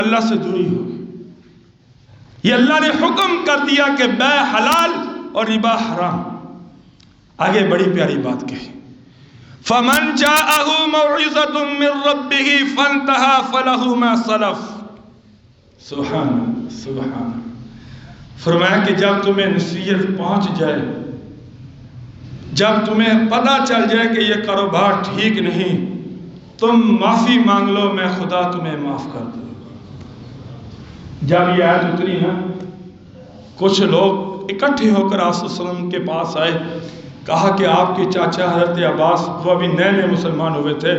اللہ سے دوری ہوگی۔ یہ اللہ نے حکم کر دیا کہ بے حلال اور ربا حرام۔ آگے بڑی پیاری بات کہی، فَمَنْ جَاءَهُ مَوْعِظَةٌ مِّن رَّبِّهِ فَانْتَهَىٰ فَلَهُ مَا سَلَفَ۔ سبحان فرمایا کہ جب تمہیں نصیحت پہنچ جائے، جب تمہیں پتہ چل جائے کہ یہ کاروبار ٹھیک نہیں، تم معافی مانگ لو، میں خدا تمہیں معاف کر دوں۔ جب یہ آیت اتری نا، کچھ لوگ اکٹھے ہو کر آپ صلی اللہ علیہ وسلم کے پاس آئے، کہا کہ آپ کے چاچا حضرت عباس، وہ ابھی نئے نئے مسلمان ہوئے تھے،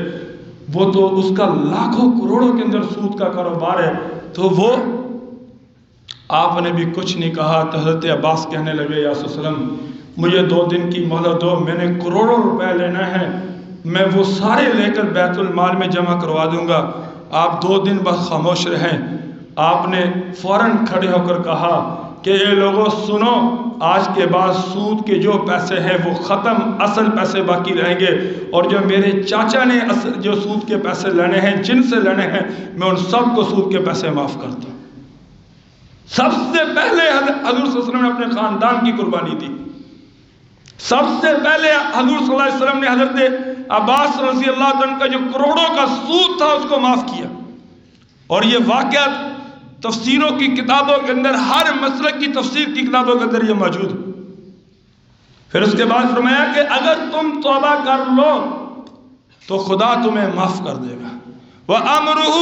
وہ تو اس کا لاکھوں کروڑوں کے اندر سود کا کاروبار ہے، تو وہ آپ نے بھی کچھ نہیں کہا۔ تو حضرت عباس کہنے لگے، یا رسول اللہ علیہ وسلم مجھے 2 دن کی مہلت دو، میں نے کروڑوں روپے لینا ہے، میں وہ سارے لے کر بیت المال میں جمع کروا دوں گا، آپ 2 دن بس خاموش رہیں۔ آپ نے فوراً کھڑے ہو کر کہا کہ اے لوگوں سنو، آج کے بعد سود کے جو پیسے ہیں وہ ختم، اصل پیسے باقی رہیں گے، اور جو میرے چاچا نے جو سود کے پیسے لینے ہیں، جن سے لینے ہیں، میں ان سب کو سود کے پیسے معاف کرتا ہوں۔ سب سے پہلے حضور صلی اللہ علیہ وسلم نے اپنے خاندان کی قربانی دی، سب سے پہلے حضور صلی اللہ علیہ وسلم نے حضرت عباس رضی اللہ عنہ کا جو کروڑوں کا سود تھا اس کو معاف کیا۔ اور یہ واقعہ تفسیروں کی کتابوں کے اندر، ہر مسلک کی تفسیر کی کتابوں کے اندر یہ موجود ہے۔ پھر اس کے بعد فرمایا کہ اگر تم توبہ کر لو تو خدا تمہیں معاف کر دے گا، وَأَمْرُهُ